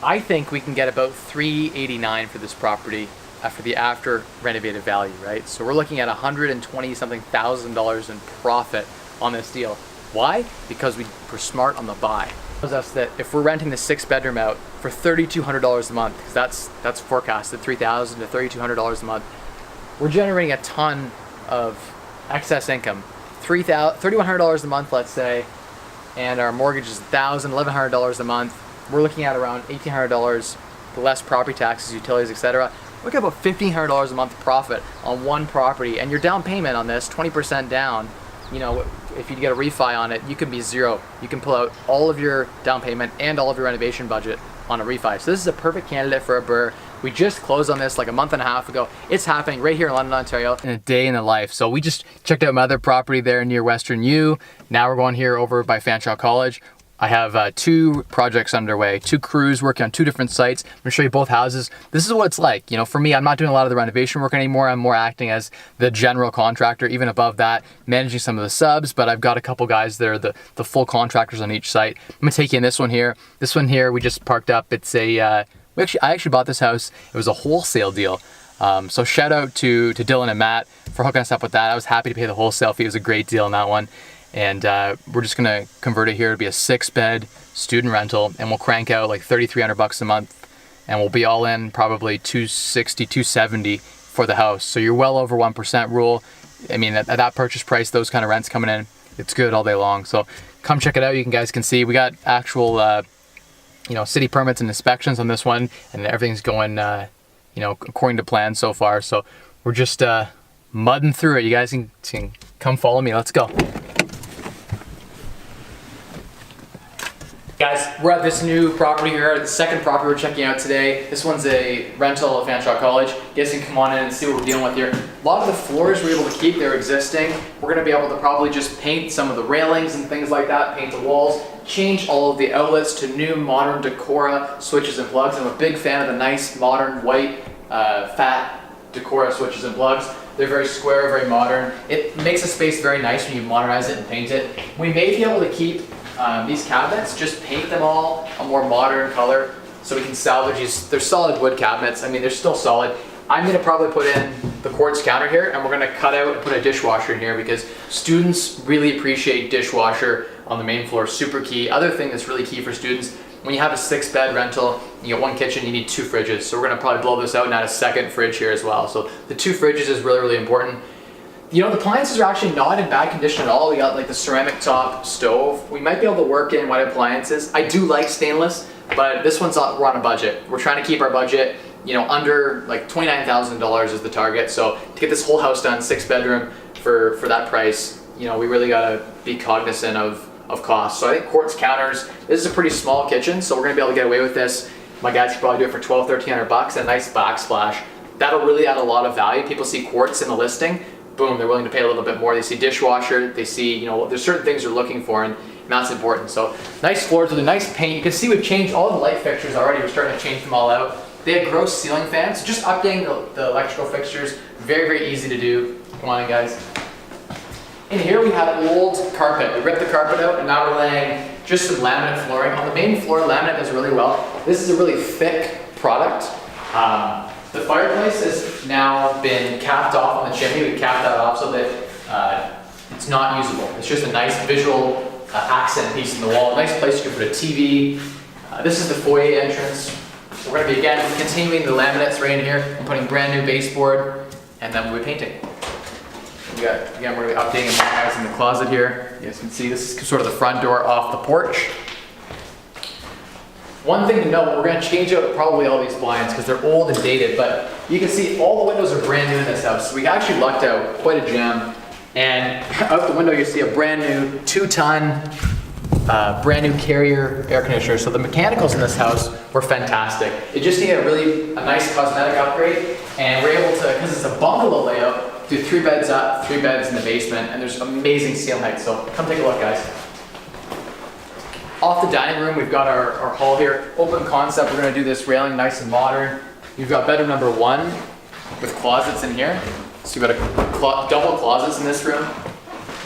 I think we can get about $389 for this property for the after renovated value, right? So we're looking at $120 something thousand in profit on this deal. Why? Because we're smart on the buy. It tells us that if we're renting the 6-bedroom out for $3,200 a month, because that's forecasted $3,000 to $3,200 a month, we're generating a ton of excess income. $3,100 a month, let's say, and our mortgage is $1,000, $1,100 a month. We're looking at around $1,800, less property taxes, utilities, etc. Look at about $1,500 a month profit on one property, and your down payment on this, 20% down, you know, if you get a refi on it, you can be zero. You can pull out all of your down payment and all of your renovation budget on a refi. So this is a perfect candidate for a BRRRR. We just closed on this like a month and a half ago. It's happening right here in London, Ontario, in a day in the life. So we just checked out my other property there near Western U. Now we're going here over by Fanshawe College. I have 2 projects underway, 2 crews working on 2 different sites. I'm gonna show you both houses. This is what it's like. You know, for me, I'm not doing a lot of the renovation work anymore. I'm more acting as the general contractor, even above that, managing some of the subs, but I've got a couple guys that are the full contractors on each site. I'm gonna take you in this one here. This one here, we just parked up. It's a, I actually bought this house. It was a wholesale deal. So shout out to Dylan and Matt for hooking us up with that. I was happy to pay the wholesale fee. It was a great deal on that one. And we're just gonna convert it here to be a 6-bed student rental, and we'll crank out like $3,300 a month, and we'll be all in probably $260, $270 for the house. So you're well over 1% rule. I mean, at that purchase price, those kind of rents coming in, it's good all day long. So come check it out. You guys can see we got actual, you know, city permits and inspections on this one, and everything's going, you know, according to plan so far. So we're just mudding through it. You guys can come follow me. Let's go. Guys, we're at this new property here, the second property we're checking out today. This one's a rental at Fanshawe College. You guys can come on in and see what we're dealing with here. A lot of the floors we're able to keep, they're existing. We're gonna be able to probably just paint some of the railings and things like that, paint the walls, change all of the outlets to new modern Decora switches and plugs. I'm a big fan of the nice modern white fat Decora switches and plugs. They're very square, very modern. It makes a space very nice when you modernize it and paint it. We may be able to keep these cabinets, just paint them all a more modern color so we can salvage these. They're solid wood cabinets. I mean, they're still solid. I'm gonna probably put in the quartz counter here, and we're gonna cut out and put a dishwasher in here because students really appreciate dishwasher on the main floor. Super key. Other thing that's really key for students, when you have a 6-bed rental, you get 1 kitchen, you need 2 fridges. So we're gonna probably blow this out and add a 2nd fridge here as well. So the 2 fridges is really, really important. You know, the appliances are actually not in bad condition at all. We got like the ceramic top stove. We might be able to work in white appliances. I do like stainless, but this one's not, we're on a budget. We're trying to keep our budget, you know, under like $29,000 is the target. So to get this whole house done, 6-bedroom for that price, you know, we really gotta be cognizant of cost. So I think quartz counters, this is a pretty small kitchen, so we're gonna be able to get away with this. My guys could probably do it for $1,200, $1,300, and a nice backsplash. That'll really add a lot of value. People see quartz in the listing, boom, they're willing to pay a little bit more. They see dishwasher, they see, you know, there's certain things they're looking for, and that's important. So nice floors with a nice paint. You can see we've changed all the light fixtures already. We're starting to change them all out. They have gross ceiling fans, so just updating the electrical fixtures, very, very easy to do. Come on in, guys. In here we have old carpet. We ripped the carpet out, and now we're laying just some laminate flooring. On the main floor, laminate does really well. This is a really thick product. The fireplace has now been capped off on the chimney. We capped that off so that it's not usable. It's just a nice visual accent piece in the wall. A nice place you can put a TV. This is the foyer entrance. We're going to be again continuing the laminates right in here and putting brand new baseboard, and then we'll be painting. Again, we're going to be updating the guys in the closet here. You guys can see this is sort of the front door off the porch. One thing to note, we're going to change out probably all these blinds because they're old and dated, but you can see all the windows are brand new in this house. So we actually lucked out quite a gem. And out the window you see a brand new 2-ton, brand new Carrier air conditioner. So the mechanicals in this house were fantastic. It just needed a nice cosmetic upgrade, and we're able to, because it's a bungalow layout, do 3 beds up, 3 beds in the basement, and there's amazing ceiling height. So come take a look, guys. Off the dining room, we've got our hall here. Open concept, we're gonna do this railing nice and modern. You've got bedroom number 1 with closets in here. So you've got double closets in this room.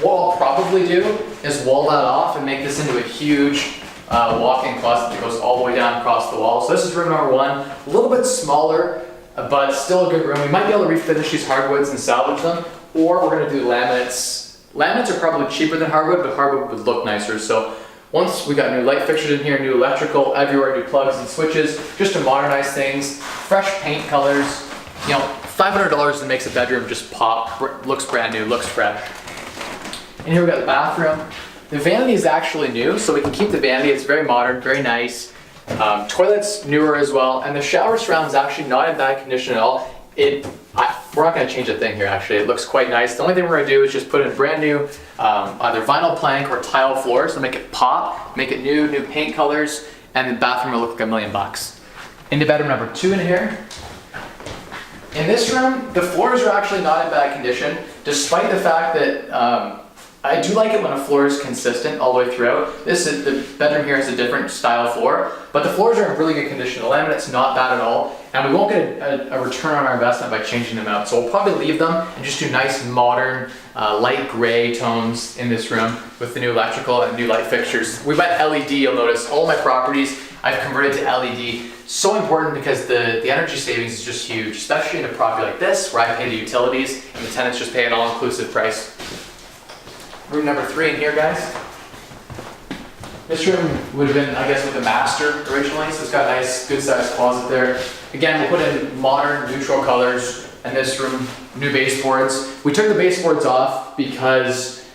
What I'll probably do is wall that off and make this into a huge walk-in closet that goes all the way down across the wall. So this is room number one, a little bit smaller, but still a good room. We might be able to refinish these hardwoods and salvage them, or we're gonna do laminates. Laminates are probably cheaper than hardwood, but hardwood would look nicer. So once we got new light fixtures in here, new electrical everywhere, new plugs and switches, just to modernize things, fresh paint colors, you know, $500 makes a bedroom just pop, looks brand new, looks fresh. And here we got the bathroom. The vanity is actually new, so we can keep the vanity. It's very modern, very nice. Toilet's newer as well, and the shower surround is actually not in bad condition at all. We're not going to change a thing here actually. It looks quite nice. The only thing we're going to do is just put in brand new either vinyl plank or tile floors to make it pop, make it new paint colors, and the bathroom will look like $1 million. Into bedroom number two in here. In this room, the floors are actually not in bad condition, despite the fact that I do like it when a floor is consistent all the way throughout. The bedroom here has a different style floor, but the floors are in really good condition. The laminate's not bad at all, and we won't get a return on our investment by changing them out. So we'll probably leave them and just do nice modern light gray tones in this room with the new electrical and new light fixtures. We went LED, you'll notice. All my properties I've converted to LED. So important because the energy savings is just huge, especially in a property like this where I pay the utilities and the tenants just pay an all-inclusive price. Room number three in here, guys. This room would have been, I guess, with the master originally, so it's got a nice, good-sized closet there. Again, we'll put in modern, neutral colors, and this room, new baseboards. We took the baseboards off because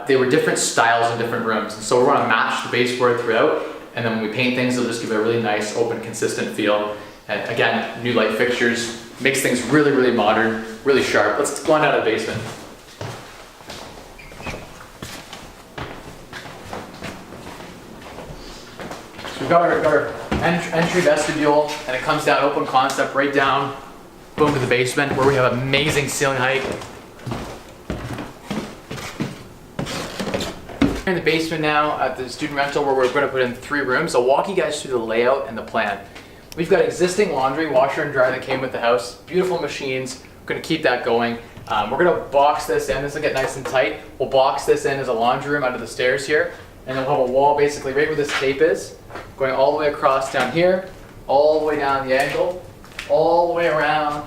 they were different styles in different rooms, and so we want to match the baseboard throughout, and then when we paint things, it'll just give it a really nice, open, consistent feel. And again, new light fixtures, makes things really, really modern, really sharp. Let's go on down to the basement. We've got our entry vestibule, and it comes down open concept right down, boom, to the basement where we have amazing ceiling height. We're in the basement now at the student rental where we're going to put in 3 rooms. I'll walk you guys through the layout and the plan. We've got existing laundry, washer and dryer that came with the house, beautiful machines. We're going to keep that going. We're going to box this in. This will get nice and tight. We'll box this in as a laundry room under the stairs here. And then we'll have a wall basically right where this tape is, going all the way across down here, all the way down the angle, all the way around,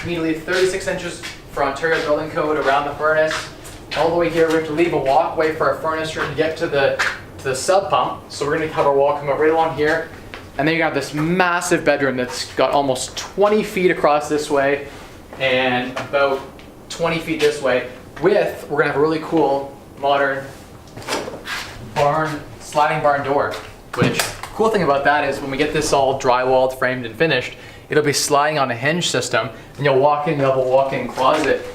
immediately 36 inches for Ontario Building Code around the furnace, all the way here. We have to leave a walkway for our furnace room to get to the sub pump. So we're going to have our wall come up right along here. And then you got this massive bedroom that's got almost 20 feet across this way and about 20 feet this way we're going to have a really cool modern sliding barn door, which cool thing about that is when we get this all drywalled, framed and finished, it'll be sliding on a hinge system, and you'll walk in, you'll have a walk-in closet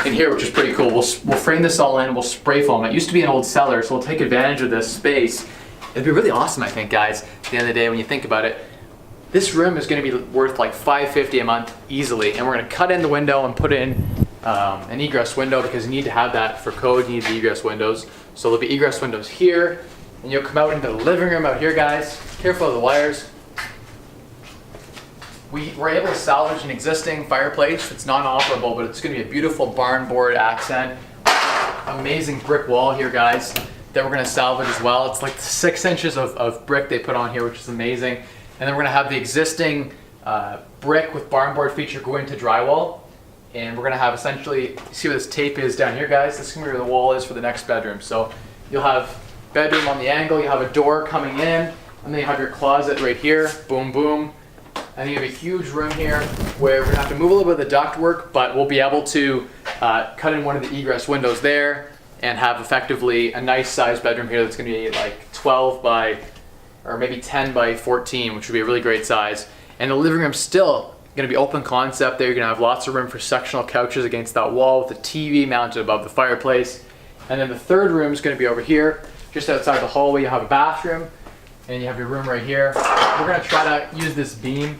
in here, which is pretty cool. We'll frame this all in, we'll spray foam. It used to be an old cellar, so we'll take advantage of this space. It'd be really awesome, I think, guys, at the end of the day when you think about it. This room is going to be worth like $550 a month easily, and we're going to cut in the window and put in an egress window because you need to have that for code. You need the egress windows. So there'll be egress windows here, and you'll come out into the living room out here, guys. Careful of the wires. We were able to salvage an existing fireplace. It's non-operable, but it's going to be a beautiful barn board accent. Amazing brick wall here, guys, that we're going to salvage as well. It's like 6 inches of brick they put on here, which is amazing. And then we're going to have the existing brick with barn board feature go into drywall. And we're going to have essentially, see where this tape is down here, guys? This is going to be where the wall is for the next bedroom. So you'll have bedroom on the angle, you have a door coming in, and then you have your closet right here, boom, boom. And you have a huge room here where we're going to have to move a little bit of the duct work, but we'll be able to cut in one of the egress windows there and have effectively a nice sized bedroom here that's going to be like 12 by, or maybe 10 by 14, which would be a really great size. And the living room's still going to be open concept there. You're going to have lots of room for sectional couches against that wall with a TV mounted above the fireplace. And then the third room is going to be over here, just outside the hallway. You have a bathroom, and you have your room right here. We're going to try to use this beam.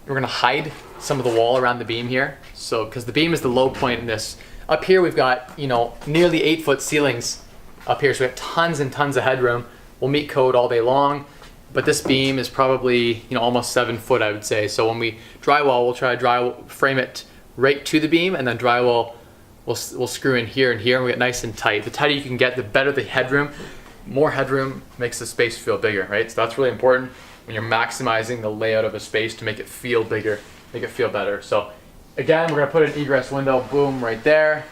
We're going to hide some of the wall around the beam here. So, because the beam is the low point in this. Up here we've got, you know, nearly 8-foot ceilings up here, so we have tons and tons of headroom. We'll meet code all day long. But this beam is probably, you know, almost 7 foot, I would say. So when we drywall, we'll try to frame it right to the beam, and then drywall, we'll screw in here and here, and we get nice and tight. The tighter you can get, the better the headroom. more headroom makes the space feel bigger, right? So that's really important when you're maximizing the layout of a space to make it feel bigger, make it feel better. So again, we're gonna put an egress window, boom, right there.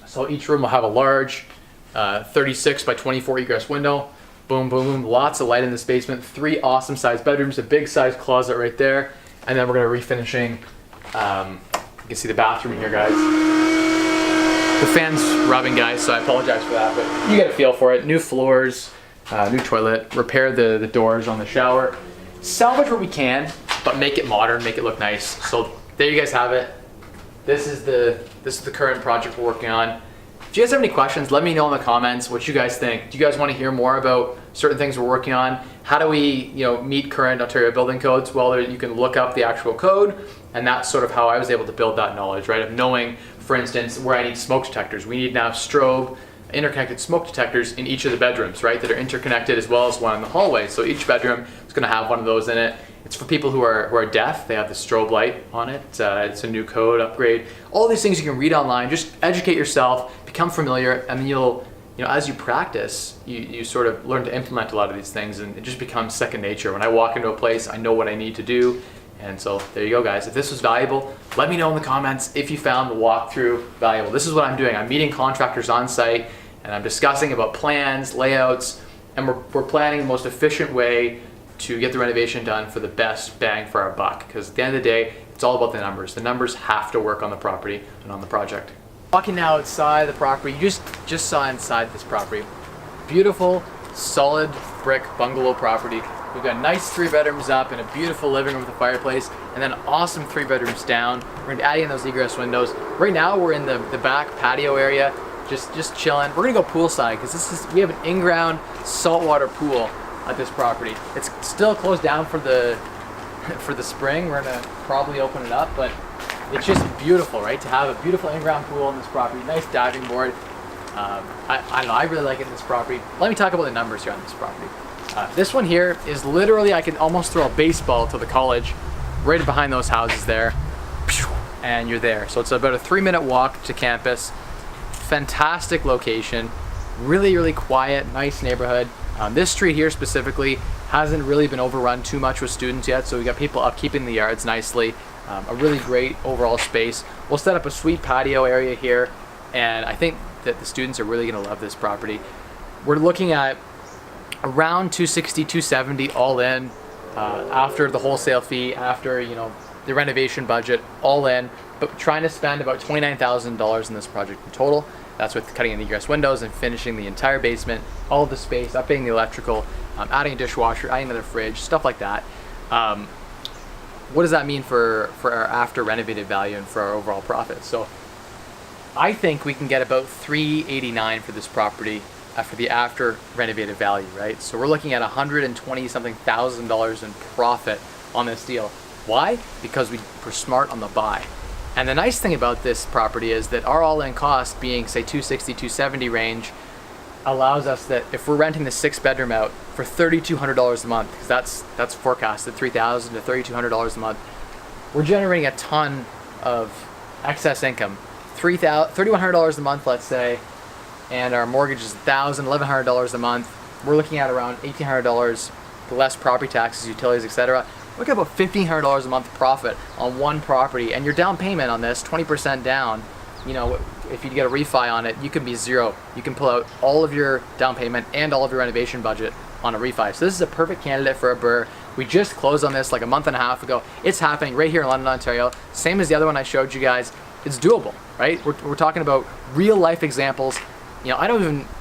So each room will have a large 36 by 24 egress window. Boom, boom, boom. Lots of light in this basement. 3 awesome sized bedrooms, a big sized closet right there. And then we're gonna refinishing. You can see the bathroom here, guys. The fan's rubbing, guys, so I apologize for that, but you get a feel for it. New floors, new toilet, repair the doors on the shower. Salvage what we can, but make it modern, make it look nice. So there you guys have it. This is the current project we're working on. If you guys have any questions, let me know in the comments what you guys think. Do you guys want to hear more about certain things we're working on? How do we, meet current Ontario building codes? Well, you can look up the actual code, and that's sort of how I was able to build that knowledge, right? Of knowing, for instance, where I need smoke detectors. We need now strobe interconnected smoke detectors in each of the bedrooms, right? That are interconnected, as well as one in the hallway. So each bedroom is going to have one of those in it. It's for people who are deaf. They have the strobe light on it. It's a new code upgrade. All these things you can read online. Just educate yourself, become familiar, and then you'll, as you practice, you sort of learn to implement a lot of these things, and it just becomes second nature. When I walk into a place, I know what I need to do. And so there you go, guys. If this was valuable, let me know in the comments if you found the walkthrough valuable. This is what I'm doing. I'm meeting contractors on site, and I'm discussing about plans, layouts, and we're planning the most efficient way to get the renovation done for the best bang for our buck. Because at the end of the day, it's all about the numbers. The numbers have to work on the property and on the project. Walking now outside the property, you just saw inside this property. Beautiful, solid brick bungalow property. We've got nice 3 bedrooms up and a beautiful living room with a fireplace, and then awesome 3 bedrooms down. We're gonna add in those egress windows. Right now we're in the back patio area, just chilling. We're gonna go poolside because we have an in-ground saltwater pool at this property. It's still closed down for the spring. We're gonna probably open it up, but it's just beautiful, right? To have a beautiful in-ground pool on this property, nice diving board. I don't know, I really like it in this property. Let me talk about the numbers here on this property. This one here is literally, I can almost throw a baseball to the college right behind those houses there, and you're there. So it's about a 3-minute walk to campus. Fantastic location, really, really quiet, nice neighborhood. This street here specifically hasn't really been overrun too much with students yet, so we got people upkeeping the yards nicely. A really great overall space. We'll set up a sweet patio area here, and I think that the students are really gonna love this property. We're looking at around 260, 270 all in, after the wholesale fee, after the renovation budget, all in, but trying to spend about $29,000 in this project in total. That's with cutting in the egress windows and finishing the entire basement, all of the space, updating the electrical, adding a dishwasher, adding another fridge, stuff like that. What does that mean for our after renovated value and for our overall profit? So I think we can get about $389 for this property for the after renovated value, right? So we're looking at $120 something thousand in profit on this deal. Why? Because we're smart on the buy. And the nice thing about this property is that our all-in cost being, say, 260, 270 range, allows us that if we're renting the 6-bedroom out for $3,200 a month, because that's forecasted, $3,000 to $3,200 a month, we're generating a ton of excess income. $3,100 a month, let's say, and our mortgage is $1,000, $1,100 a month. We're looking at around $1,800, less property taxes, utilities, etc. Look at about $1,500 a month profit on one property, and your down payment on this, 20% down, if you get a refi on it, you can be zero. You can pull out all of your down payment and all of your renovation budget on a refi. So this is a perfect candidate for a BRRRR. We just closed on this like a month and a half ago. It's happening right here in London, Ontario. Same as the other one I showed you guys. It's doable, right? We're talking about real life examples.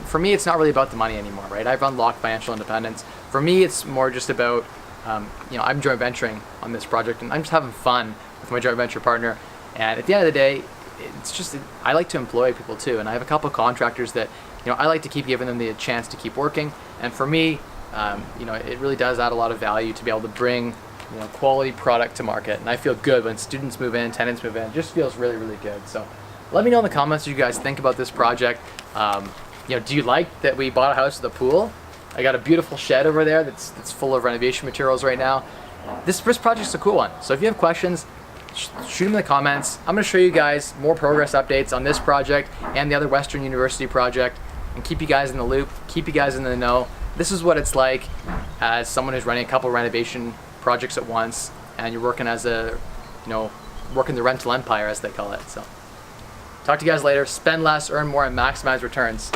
For me, it's not really about the money anymore, right? I've unlocked financial independence. For me, it's more just about, I'm joint venturing on this project, and I'm just having fun with my joint venture partner. And at the end of the day, it's just, I like to employ people too. And I have a couple of contractors that, I like to keep giving them the chance to keep working. And for me, it really does add a lot of value to be able to bring, quality product to market. And I feel good when students move in, tenants move in. It just feels really, really good. So let me know in the comments what you guys think about this project. Do you like that we bought a house with a pool? I got a beautiful shed over there that's full of renovation materials right now. This project's a cool one. So if you have questions, shoot them in the comments. I'm going to show you guys more progress updates on this project and the other Western University project. and keep you guys in the loop, keep you guys in the know. This is what it's like as someone who's running a couple renovation projects at once, and you're working as a, working the rental empire, as they call it. So talk to you guys later. Spend less, earn more, and maximize returns.